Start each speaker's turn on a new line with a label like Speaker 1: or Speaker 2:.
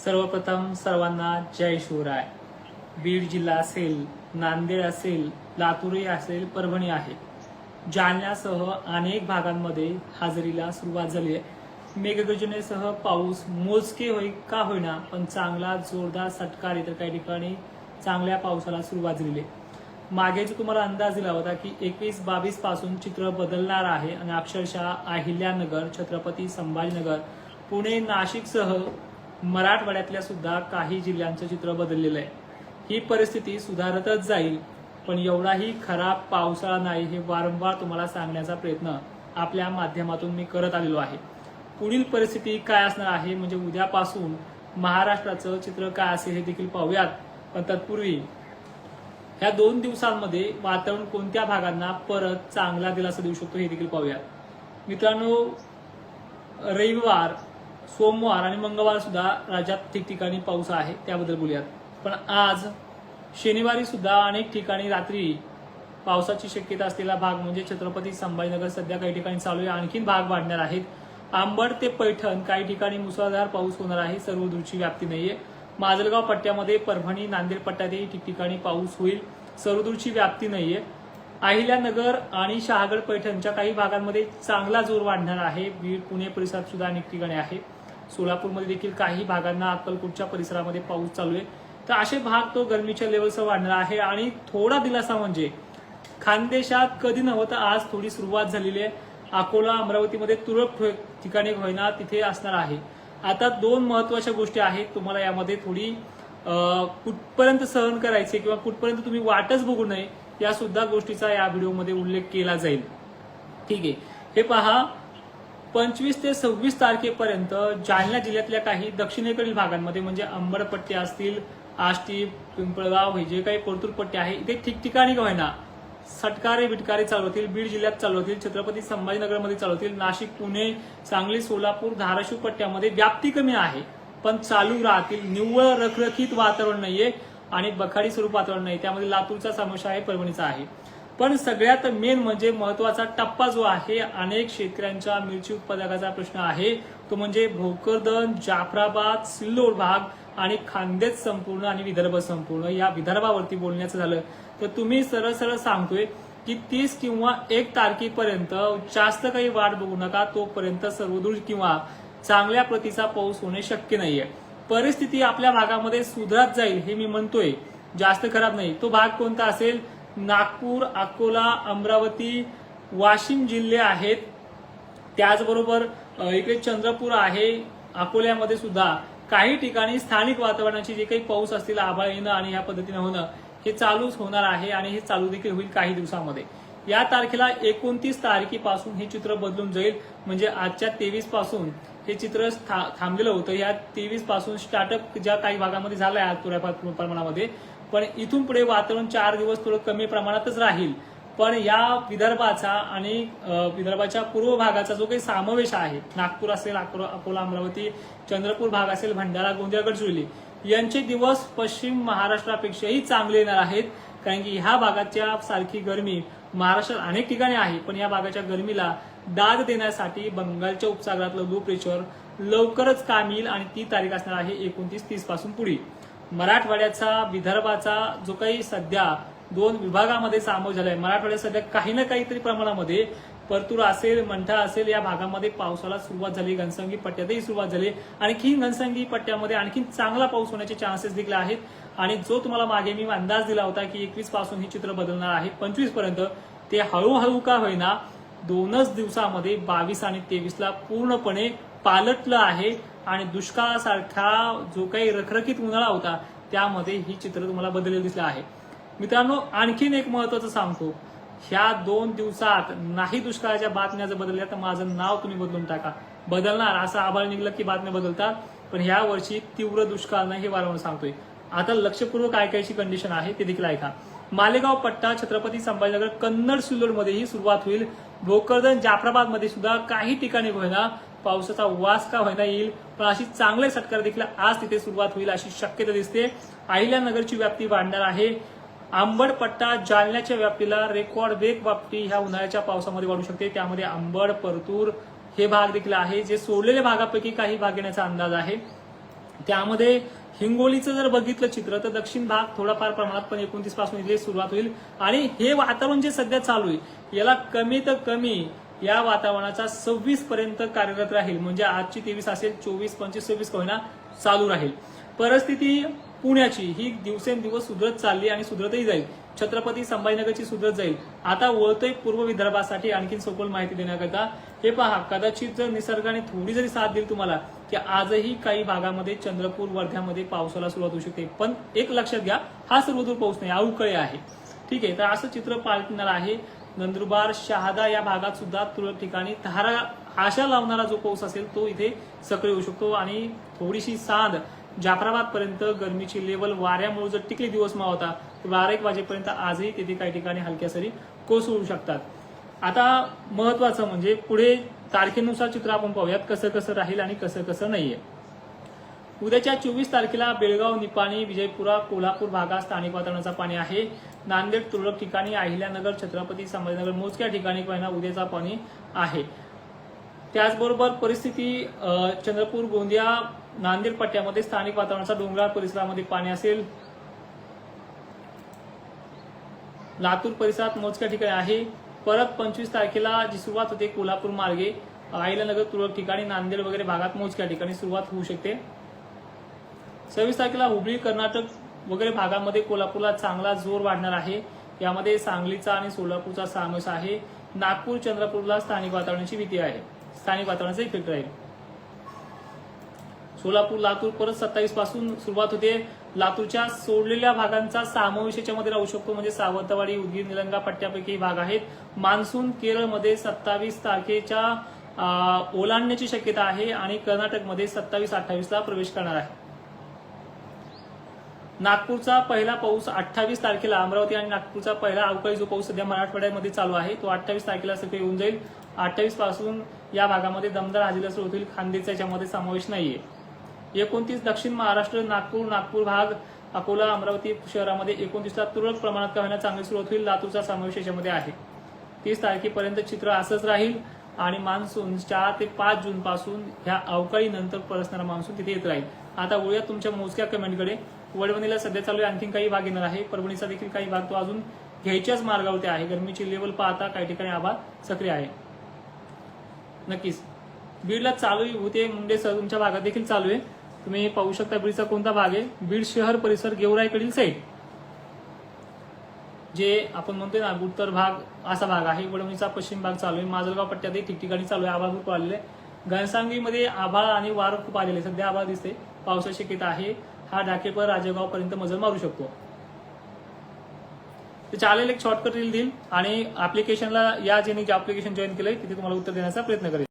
Speaker 1: सर्वप्रथम सर्वांना जय शिवराय। बीड जिल्हा असेल, नांदेड असेल, लातूरही असेल, परभणी आहे, जालन्यासह अनेक भागांमध्ये हजेरीला सुरुवात झाली आहे। मेघगर्जनेसह पाऊस मोजके का होईना पण चांगला जोरदार सटकार इतर काही ठिकाणी चांगल्या पावसाला सुरुवात झालेली आहे। मागे जो तुम्हाला अंदाज दिला होता की 21-22 पासून चित्र बदलणार आहे आणि अक्षरशः अहिल्यानगर, छत्रपती संभाजीनगर, पुणे, नाशिकसह मराठवाड्यातल्या सुद्धा काही जिल्ह्यांचं चित्र बदललेलं आहे। ही परिस्थिती सुधारतच जाईल, पण एवढाही खराब पावसाळा नाही हे वारंवार तुम्हाला सांगण्याचा प्रयत्न आपल्या माध्यमातून मी करत आलेलो आहे। पुढील परिस्थिती काय असणार आहे म्हणजे उद्यापासून महाराष्ट्राचं चित्र काय असेल हे देखील पाहूयात। पण तत्पूर्वी ह्या 2 दिवसांमध्ये वातावरण कोणत्या भागांना परत चांगला दिलासा देऊ शकतो हे देखील पाहूयात। मित्रांनो, रविवार, सोमवार आणि मंगळवार सुद्धा राज्यात ठिकठिकाणी पाऊस आहे, त्याबद्दल बोलूयात। पण आज शनिवारी सुद्धा अनेक ठिकाणी रात्री पावसाची शक्यता असलेला भाग म्हणजे छत्रपती संभाजीनगर सध्या काही ठिकाणी चालू आहे, आणखीन भाग वाढणार आहेत। अंबड ते पैठण काही ठिकाणी मुसळधार पाऊस होणार आहे, सर्व दूरची व्याप्ती नाहीये। माजलगाव पट्ट्यामध्ये, परभणी, नांदेड पट्ट्यातही ठिकठिकाणी पाऊस होईल, सर्व दूरची व्याप्ती नाहीये। अहिल्यानगर आणि शहागड पैठणच्या काही भागांमध्ये चांगला जोर वाढणार आहे। बीड, पुणे परिसरात सुद्धा अनेक ठिकाणी आहे। सोलापूरमध्ये देखील काही भागांना, अक्कलकोटच्या परिसरामध्ये पाऊस चालू आहे। तर असे भाग तो गरमीच्या लेवलसह वाढणार आहे। आणि थोडा दिलासा म्हणजे खानदेशात कधी नव्हतं आज थोडी सुरुवात झालेली आहे। अकोला, अमरावतीमध्ये तुरळक ठिकाणी होईना तिथे असणार आहे। आता 2 महत्वाच्या गोष्टी आहेत, तुम्हाला यामध्ये थोडी कुठपर्यंत सहन करायचे किंवा कुठपर्यंत तुम्ही वाटच बघू नये या सुद्धा गोष्टीचा या व्हिडिओमध्ये उल्लेख केला जाईल। ठीक आहे, हे पहा, 25 ते 26 तारखेपर्यंत जालना जिल्ह्यातल्या काही दक्षिणेकडील भागांमध्ये म्हणजे अंबड पट्टे असतील, आष्टी, पिंपळगाव, हे जे काही परतूर पट्टे आहे इथे ठिकठिकाणी होईना सटकारे बिटकारे चालू होतील। बीड जिल्ह्यात चालू होतील, छत्रपती संभाजीनगरमध्ये चालू होतील, नाशिक, पुणे, सांगली, सोलापूर, धाराशिव पट्ट्यामध्ये व्याप्ती कमी आहे पण चालू राहतील। निव्वळ रखरखीत वातावरण नाहीये आणि बखाडी स्वरूप वातावरण नाही, त्यामध्ये लातूरचा समावेश आहे, परभणीचा आहे। पण सगळ्यात मेन म्हणजे महत्वाचा टप्पा जो आहे, अनेक शेतकऱ्यांच्या मिरची उत्पादकाचा प्रश्न आहे, तो म्हणजे भोकरदन, जाफराबाद, सिल्लोड भाग आणि खान्देश संपूर्ण आणि विदर्भ संपूर्ण। या विदर्भावरती बोलण्याचं झालं तर तुम्ही सरळ सरळ सांगतोय की 30 किंवा 1 तारखेपर्यंत जास्त काही वाट बघू नका, तोपर्यंत सर्वदूर किंवा चांगल्या प्रतीचा पाऊस होणे शक्य नाहीये। परिस्थिती आपल्या भागामध्ये सुधारत जाईल हे मी म्हणतोय, जास्त खराब नाही। तो भाग कोणता असेल? नागपूर, अकोला, अमरावती, वाशिम जिल्हे आहेत, त्याचबरोबर इकडे चंद्रपूर आहे। अकोल्यामध्ये सुद्धा काही ठिकाणी स्थानिक वातावरणाची जे काही पाऊस असतील, आभाळ येणं आणि ह्या पद्धतीने होणं हे चालूच होणार आहे आणि हे चालू देखील होईल काही दिवसांमध्ये। या तारखेला 29 तारखेपासून हे चित्र बदलून जाईल, म्हणजे आजच्या 23 पासून हे चित्र थांबलेलं होतं। या 23 पासून स्टार्टअप ज्या काही भागामध्ये झालंय आज थोड्याफार प्रमाणामध्ये, पण इथून पुढे वातावरण 4 दिवस थोडं कमी प्रमाणातच राहील। पण या विदर्भाचा आणि विदर्भाच्या पूर्व भागाचा जो काही समावेश आहे, नागपूर असेल, अकोला, अमरावती, चंद्रपूर भाग असेल, भंडारा, गोंदिया, गडचिरोली यांचे दिवस पश्चिम महाराष्ट्रापेक्षाही चांगले येणार आहेत, कारण की ह्या भागाच्या सारखी गरमी महाराष्ट्रात अनेक ठिकाणी आहे। पण या भागाच्या गरमीला दाद देण्यासाठी बंगालच्या उपसागरातलं लो प्रेशर लवकरच काम येईल आणि ती तारीख असणार आहे 29-30 पासून पुढे। मराठवाड्याचा, विदर्भाचा जो काही सध्या 2 विभागामध्ये समावेश झालाय, मराठवाड्यात सध्या काही ना काहीतरी प्रमाणामध्ये परतूर असेल, मंठा असेल या भागामध्ये पावसाला सुरुवात झाली, घनसंगी पट्ट्यातही सुरुवात झाली। आणखी घनसंगी पट्ट्यामध्ये आणखी चांगला पाऊस होण्याचे चान्सेस देखील आहेत। आणि जो तुम्हाला मागे मी अंदाज दिला होता की 21 पासून हे चित्र बदलणार आहे 25 पर्यंत, ते हळूहळू का होईना 2च दिवसामध्ये 22 आणि 23ला पूर्णपणे पालटलं आहे आणि दुष्काळासारखा जो काही रखरखीत उन्हाळा होता त्यामध्ये ही चित्र तुम्हाला बदललेलं दिसलं आहे। मित्रांनो, आणखीन एक महत्वाचं सांगतो, ह्या 2 दिवसात नाही दुष्काळाच्या बातम्या जर बदलल्या तर माझं नाव तुम्ही बदलून टाका। बदलणार असं आभाळ निघलं की बातम्या बदलतात, पण ह्या वर्षी तीव्र दुष्काळ नाही हे वारंवार सांगतोय। आता लक्षपूर्वक ऐकायची कंडिशन आहे ते देखील ऐका। मालेगाव पट्टा, छत्रपती संभाजीनगर, कन्नड, सिल्लोड मध्येही सुरुवात होईल। भोकरदन, जाफराबाद मध्ये सुद्धा काही ठिकाणी होईना पावसाचा वास का होईना येईल, पण अशी चांगले सटकार देखील आज तिथे सुरुवात होईल अशी शक्यता दिसते। अहिल्यानगरची व्याप्ती वाढणार आहे। अंबड पट्टा, जालन्याच्या व्याप्तीला रेकॉर्ड ब्रेक व्याप्ती ह्या उन्हाळ्याच्या पावसामध्ये वाढू शकते। त्यामध्ये अंबड, परतूर हे भाग देखील आहे, जे सोडलेल्या भागापैकी काही भाग येण्याचा अंदाज आहे। त्यामध्ये हिंगोलीचं जर बघितलं चित्र तर दक्षिण भाग थोडाफार प्रमाणात पण 29 पासून इथे सुरुवात होईल आणि हे वातावरण जे सध्या चालू आहे याला कमीत कमी या वातावरणाचा 26 पर्यंत कार्यरत राहील. म्हणजे आजची 23 असेल 24, 25, 26 का होईना चालू राहील. परिस्थिती पुण्याची ही दिवसेंदिवस सुधरत चालली आणि सुधरतही जाईल. छत्रपती संभाजीनगरची सुधरत जाईल. आता वळतोय पूर्व विदर्भासाठी आणखी सखोल माहिती देण्याकरता. हे पहा, कदाचित जर निसर्गाने थोडी जरी साथ दिली तुम्हाला की आजही काही भागामध्ये चंद्रपूर वर्ध्यामध्ये पावसाला सुरुवात होऊ शकते. पण एक लक्षात घ्या, हा सर्वदूर पाऊस नाही, अवकाळी आहे. ठीक आहे, तर असं चित्र पालटणार आहे. नंदुरबार शहादा या भागात सुद्धा तुरळक ठिकाणी धारा आशा लावणारा जो पाऊस असेल तो इथे सक्रिय होऊ शकतो आणि थोडीशी सांद जाफराबाद पर्यंत गरमीची लेवल वाऱ्यामुळे जर टिकली दिवस होता तर 12-1 वाजेपर्यंत आजही तिथे काही ठिकाणी हलक्या सरी कोसळू शकतात. आता महत्वाचं म्हणजे पुढे तारखेनुसार चित्र आपण पाहूयात कसं कसं राहील आणि कसं कसं नाहीये. उद्याच्या 24 तारखेला बेळगाव, निपाणी, विजयपुरा, कोल्हापूर भागात स्थानिक वातावरणाचा पाणी आहे. नांदेड तुरळक ठिकाणी, अहिल्यानगर, छत्रपती संभाजीनगर मोजक्या ठिकाणी उद्याचा पाणी आहे. त्याचबरोबर परिस्थिती चंद्रपूर, गोंदिया, नांदेड पट्ट्यामध्ये स्थानिक वातावरणाचा डोंगराळ परिसरामध्ये पाणी असेल. लातूर परिसरात मोजक्या ठिकाणी आहे. परत 25 तारखेला जी सुरुवात होते कोल्हापूर मार्गे, अहिल्यानगर तुरळक ठिकाणी, नांदेड वगैरे भागात मोजक्या ठिकाणी सुरुवात होऊ शकते. 26 तारखेला हुबळी, कर्नाटक वगैरे भागामध्ये कोल्हापूरला चांगला जोर वाढणार आहे. यामध्ये सांगलीचा आणि सोलापूरचा समावेश आहे. नागपूर, चंद्रपूरला स्थानिक वातावरणाची भीती आहे, स्थानिक वातावरणाचा इफेक्ट राहील. सोलापूर, लातूर परत 27 पासून सुरुवात होते. लातूरच्या सोडलेल्या भागांचा समावेश याच्यामध्ये राहू शकतो. म्हणजे सावंतवाडी, उदगीर, निलंगा पट्ट्यापैकी भाग आहेत. मान्सून केरळमध्ये 27 तारखेच्या ओलांडण्याची शक्यता आहे आणि कर्नाटकमध्ये 27-28 ला प्रवेश करणार आहे. नागपूरचा पहिला पाऊस 28 तारखेला, अमरावती आणि नागपूरचा पहिला अवकाळी जो पाऊस सध्या मराठवाड्यामध्ये चालू आहे तो 28 तारखेला सक्रिय होऊन जाईल. 28 पासून या भागामध्ये दमदार हजेरी सुरू होतील. खान्देचा याच्यामध्ये समावेश नाहीये. 29 दक्षिण महाराष्ट्र, नागपूर, नागपूर भाग, अकोला, अमरावती शहरामध्ये 29ला तुरळक प्रमाणात का होईना चांगली सुरुवात होईल. लातूरचा समावेश याच्यामध्ये आहे. 30 तारखेपर्यंत चित्र असंच राहील आणि मान्सून 4 ते 5 जून पासून ह्या अवकाळी नंतर परसणारा मान्सून तिथे येत राहील. आता वळूया तुमच्या मोजक्या कमेंटकडे. वडवणीला सध्या चालू आहे, आणखी काही भाग येणार आहे. परभणीचा देखील काही भाग तो अजून घ्यायच्याच मार्गावरती आहे. गरमीची लेवल पाहता काही ठिकाणी आभाळ सक्रिय आहे. नक्कीच बीडला चालू होते, मुंडेसह तुमच्या भागात देखील चालू आहे. तुम्ही पाहू शकता बीडचा कोणता भाग आहे. बीड शहर परिसर, गेवराईकडील साईड जे आपण म्हणतोय ना उत्तर भाग, असा भाग आहे. वडवणीचा पश्चिम भाग चालू आहे. माजलगाव पट्ट्यातही ठिकठिकाणी चालू आहे. आभाळ खूप आलेले. घनसावंगीमध्ये आभाळ आणि वार खूप आलेले. सध्या आभाळ दिसते, पावसाची शक्यता आहे. हा ढाकेपर राजेगाव पर्यंत मजल मारू शकतो. ते चालेल, एक शॉर्टकट रील देईल आणि ऍप्लिकेशनला या ज्यांनी जे ऍप्लिकेशन जॉईन केलंय तिथे तुम्हाला उत्तर देण्याचा प्रयत्न करेल.